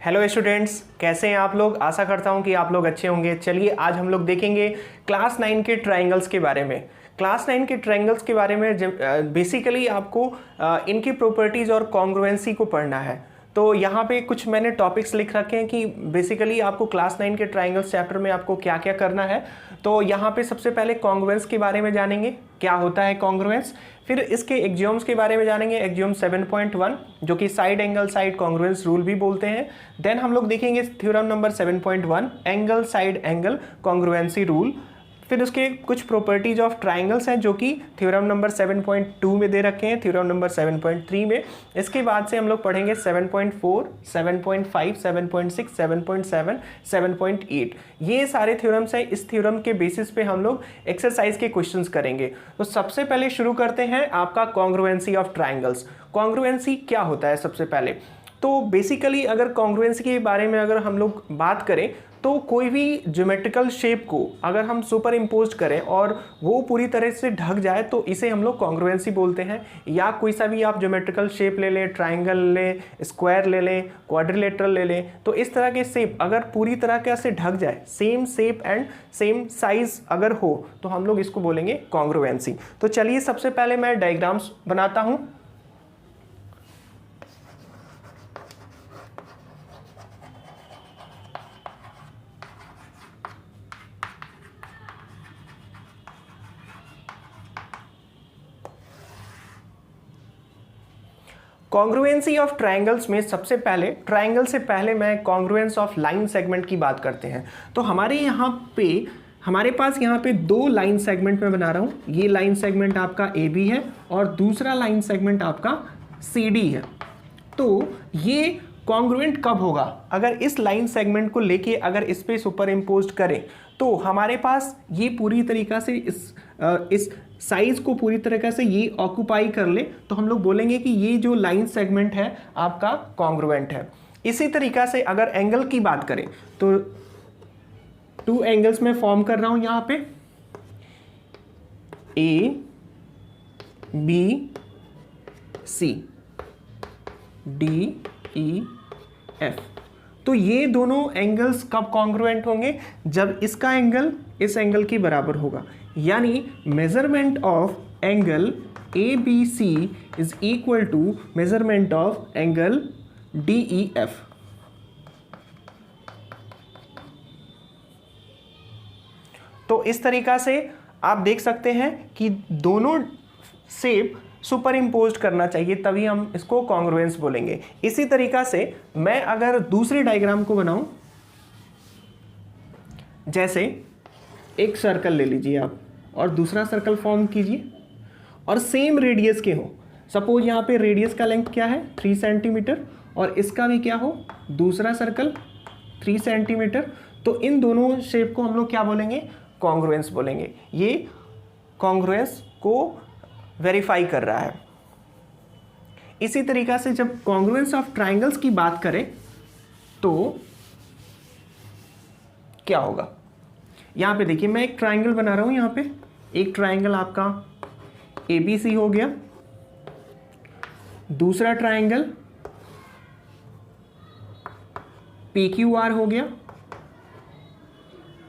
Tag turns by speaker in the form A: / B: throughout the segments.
A: Hello students, कैसे हैं आप लोग। आशा करता हूं कि आप लोग अच्छे होंगे। चलिए आज हम लोग देखेंगे क्लास 9 के ट्रायंगल्स के बारे में। क्लास 9 के ट्रायंगल्स के बारे में बेसिकली आपको इनकी प्रॉपर्टीज़ और कॉन्ग्रुएंसी को पढ़ना है। तो यहाँ पे कुछ मैंने टॉपिक्स लिख रखे हैं कि बेसिकली आपको क्लास 9 के ट्रायंगल्स चैप्टर में आपको क्या क्या करना है। तो यहाँ पे सबसे पहले कॉन्ग्रुएंस के बारे में जानेंगे, क्या होता है कॉन्ग्रुएंस। फिर इसके एक्सियोम्स के बारे में जानेंगे, एक्सियोम 7.1 जो कि side angle side congruence rule भी बोलते हैं। देन हम लोग देखेंगे theorem number 7.1 angle side angle congruency rule. फिर उसके कुछ प्रॉपर्टीज ऑफ ट्रायंगल्स हैं जो कि थ्योरम नंबर 7.2 में दे रखे हैं, थ्योरम नंबर 7.3 में। इसके बाद से हम लोग पढ़ेंगे 7.4, 7.5, 7.6, 7.7, 7.8। ये सारे थ्योरम्स हैं। इस थ्योरम के बेसिस पे हम लोग एक्सरसाइज के क्वेश्चंस करेंगे। तो सबसे पहले शुरू करते हैं आपका कॉन्ग्रुएंसी ऑफ ट्रायंगल्स। कॉन्ग्रुएंसी क्या होता है सबसे पहले तो बेसिकली अगर कॉन्ग्रुएंसी के बारे में अगर हम लोग बात करें तो कोई भी ज्योमेट्रिकल शेप को अगर हम सुपर इम्पोज करें और वो पूरी तरह से ढक जाए तो इसे हम लोग कॉन्ग्रुएंसी बोलते हैं। या कोई सा भी आप ज्योमेट्रिकल शेप ले लें, ट्राइंगल लें, स्क्वायर ले लें, क्वाड्रिलेटरल ले लें, तो इस तरह के शेप अगर पूरी तरह से ढक जाए, same shape and same size अगर हो तो हम लोग इसको बोलेंगे कॉन्ग्रुएंसी। तो चलिए सबसे पहले मैं डायग्राम्स बनाता हूँ। कॉन्ग्रुएंसी ऑफ ट्रायंगल्स में सबसे पहले ट्रायंगल से पहले मैं कॉन्ग्रुएंस ऑफ लाइन सेगमेंट की बात करते हैं। तो हमारे पास यहाँ पे दो लाइन सेगमेंट में बना रहा हूँ। ये लाइन सेगमेंट आपका ए बी है और दूसरा लाइन सेगमेंट आपका सी डी है। तो ये कॉन्ग्रुएंट कब होगा, अगर इस लाइन सेगमेंट को लेके अगर इस पे सुपर इम्पोज करें तो हमारे पास ये पूरी तरीका से इस साइज को पूरी तरीके से ये ऑक्यूपाई कर ले तो हम लोग बोलेंगे कि ये जो लाइन सेगमेंट है आपका कॉन्ग्रुएंट है। इसी तरीका से अगर एंगल की बात करें तो टू एंगल्स में फॉर्म कर रहा हूं यहां पे A B C D E F. तो ये दोनों एंगल्स कब कॉन्ग्रुएंट होंगे, जब इसका एंगल इस एंगल के बराबर होगा। यानी measurement of angle A B C is equal to measurement of angle D E F. तो इस तरीका से आप देख सकते हैं कि दोनों शेप सुपर इम्पोज करना चाहिए, तभी हम इसको कॉन्ग्रुएंस बोलेंगे। इसी तरीका से मैं अगर दूसरे डायग्राम को बनाऊं, जैसे एक सर्कल ले लीजिए आप और दूसरा सर्कल फॉर्म कीजिए और सेम रेडियस के हो। सपोज यहाँ पे रेडियस का लेंथ क्या है 3 सेंटीमीटर और इसका भी क्या हो दूसरा सर्कल 3 सेंटीमीटर। तो इन दोनों शेप को हम लोग क्या बोलेंगे, कॉन्ग्रुएंस बोलेंगे। ये कॉन्ग्रुएंस को वेरीफाई कर रहा है। इसी तरीका से जब कॉन्ग्रुएंस ऑफ ट्रायंगल्स की बात करें तो क्या होगा, यहां पे देखिए मैं एक ट्रायंगल बना रहा हूं। यहां पे एक ट्रायंगल आपका ABC हो गया, दूसरा ट्रायंगल PQR हो गया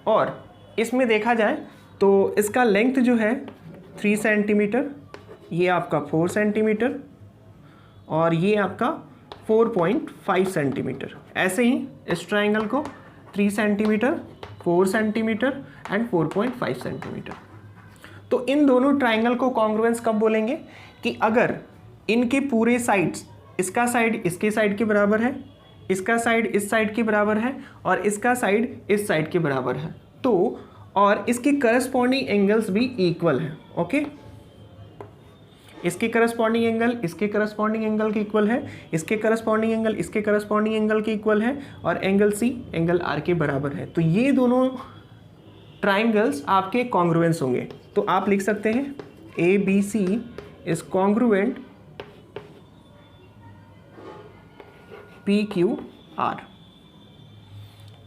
A: और इसमें देखा जाए तो इसका लेंथ जो है 3 सेंटीमीटर, ये आपका 4 सेंटीमीटर और ये आपका 4.5 सेंटीमीटर। ऐसे ही इस ट्रायंगल को 3 सेंटीमीटर, 4 सेंटीमीटर एंड 4.5 सेंटीमीटर। तो इन दोनों ट्रायंगल को कॉन्ग्रुएंस कब बोलेंगे कि अगर इनके पूरे साइड्स, इसका साइड इसके साइड के बराबर है, इसका साइड इस साइड के बराबर है और इसका साइड इस साइड के बराबर है, तो और इसके करस्पॉन्डिंग एंगल्स भी इक्वल है। ओके, इसके करस्पॉन्डिंग एंगल इसके करस्पॉन्डिंग एंगल के इक्वल है, इसके करस्पॉन्डिंग एंगल इसके करस्पॉन्डिंग एंगल के इक्वल है और एंगल सी एंगल आर के बराबर है। तो ये दोनों ट्रायंगल्स आपके कॉन्ग्रुएंस होंगे। तो आप लिख सकते हैं A B C is congruent P Q R.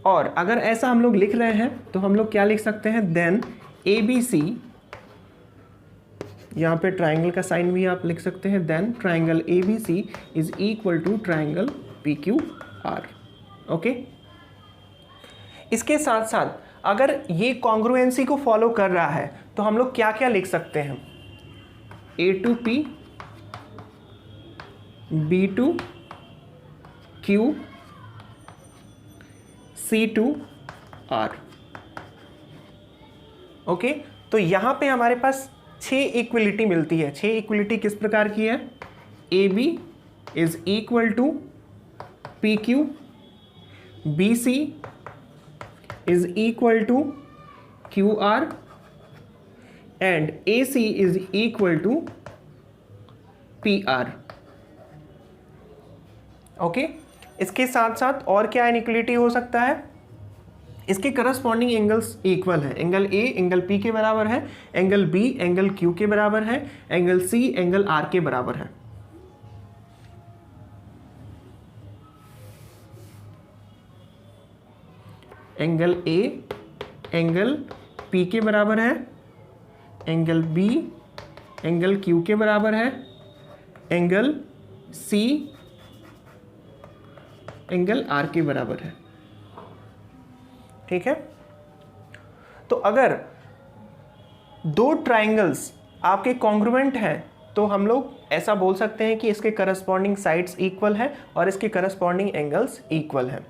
A: और अगर ऐसा हम लोग लिख रहे हैं तो हम लोग क्या लिख सकते हैं, देन ए बी सी, यहाँ पे ट्राइंगल का साइन भी आप लिख सकते हैं, then triangle A B C is equal to triangle P Q R. Okay. इसके साथ साथ अगर ये कॉन्ग्रुएंसी को फॉलो कर रहा है तो हम लोग क्या क्या लिख सकते हैं, A to P, B to Q, C to R। Okay, तो यहां पे हमारे पास 6 इक्वलिटी मिलती है। 6 इक्वलिटी किस प्रकार की है, AB is equal to PQ, BC is equal to QR and AC is equal to PR। Okay, इसके साथ साथ और क्या इनइक्वलिटी हो सकता है, इसके करस्पॉन्डिंग एंगल्स इक्वल है। एंगल A एंगल P के बराबर है, एंगल B एंगल Q के बराबर है, एंगल C एंगल R के बराबर है। एंगल A एंगल P के बराबर है, एंगल B एंगल Q के बराबर है, एंगल C एंगल R के बराबर है। ठीक है, तो अगर दो ट्राइंगल्स आपके कॉन्ग्रुएंट हैं तो हम लोग ऐसा बोल सकते हैं कि इसके करस्पॉन्डिंग साइड्स इक्वल है और इसके करस्पॉन्डिंग एंगल्स इक्वल है।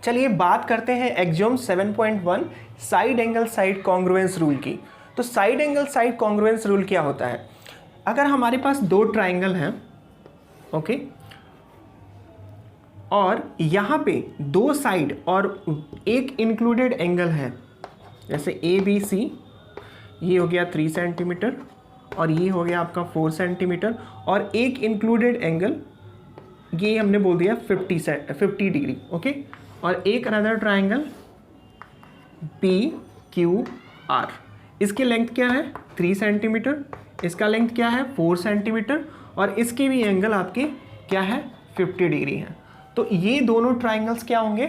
A: चलिए बात करते हैं axiom 7.1 side angle side congruence rule की। तो side angle side congruence rule क्या होता है, अगर हमारे पास दो ट्राइंगल हैं, ओके, और यहाँ पे दो साइड और एक इंक्लूडेड एंगल है, जैसे ABC, ये हो गया 3 सेंटीमीटर और ये हो गया आपका 4 सेंटीमीटर, और एक इंक्लूडेड एंगल ये हमने बोल दिया 50 डिग्री, ओके, और एक अनदर ट्राइंगल PQR, इसकी लेंथ क्या है 3 सेंटीमीटर, इसका लेंथ क्या है 4 सेंटीमीटर, और इसके भी एंगल आपके क्या है 50 डिग्री है। तो ये दोनों ट्राइंगल्स क्या होंगे,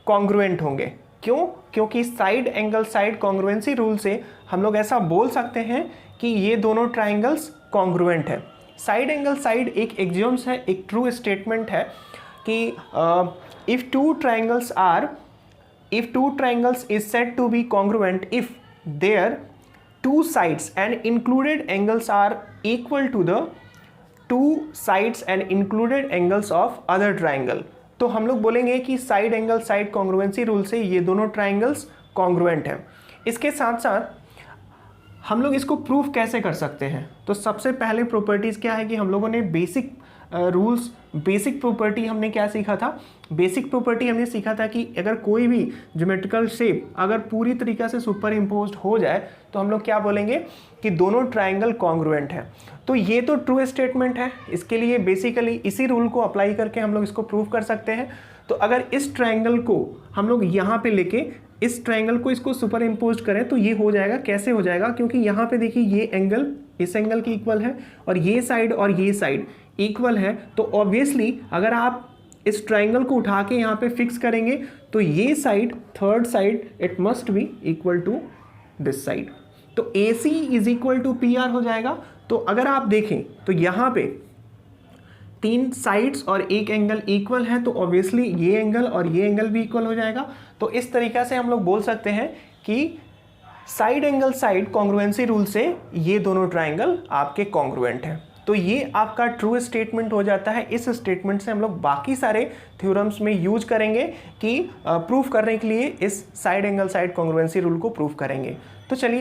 A: कॉन्ग्रुएंट होंगे। क्यों, क्योंकि side angle side congruency rule से हम लोग ऐसा बोल सकते हैं कि ये दोनों ट्राइंगल्स कॉन्ग्रुएंट है। साइड एंगल साइड एक एक्सियोम्स है, एक ट्रू स्टेटमेंट है कि if two triangles is said to be congruent if their two sides and included angles are equal to the two sides and included angles of other triangle। तो हम लोग बोलेंगे कि side angle side congruency rule से ये दोनों triangles congruent हैं। इसके साथ साथ हम लोग इसको प्रूफ कैसे कर सकते हैं, तो सबसे पहले प्रॉपर्टीज़ क्या है कि हम लोगों ने बेसिक रूल्स, बेसिक प्रॉपर्टी हमने क्या सीखा था, बेसिक प्रॉपर्टी हमने सीखा था कि अगर कोई भी ज्योमेट्रिकल शेप अगर पूरी तरीक़े से सुपर इम्पोज्ड हो जाए तो हम लोग क्या बोलेंगे कि दोनों ट्राइंगल कॉन्ग्रुएंट हैं। तो ये तो ट्रू स्टेटमेंट है, इसके लिए बेसिकली इसी रूल को अप्लाई करके हम लोग इसको प्रूव कर सकते हैं। तो अगर इस ट्राइंगल को हम लोग यहाँ पे लेके इस ट्राइंगल को इसको सुपर इम्पोज करें तो ये हो जाएगा, कैसे हो जाएगा, क्योंकि यहाँ पे देखिए ये एंगल इस एंगल की इक्वल है और ये साइड इक्वल है। तो ऑब्वियसली अगर आप इस ट्राइंगल को उठा के यहाँ पे फिक्स करेंगे तो ये side, third side, it must be equal to this side. तो AC is equal to PR हो जाएगा। तो अगर आप देखें तो यहाँ पे 3 साइड्स और एक एंगल इक्वल है, तो ऑब्वियसली ये एंगल और ये एंगल भी इक्वल हो जाएगा। तो इस तरीक़ा से हम लोग बोल सकते हैं कि side angle side congruency rule से ये दोनों ट्राइंगल आपके कॉन्ग्रुएंट हैं। तो ये आपका ट्रू स्टेटमेंट हो जाता है। इस स्टेटमेंट से हम लोग बाकी सारे थ्योरम्स में यूज करेंगे कि प्रूफ करने के लिए इस side angle side congruency rule को प्रूफ करेंगे। तो चलिए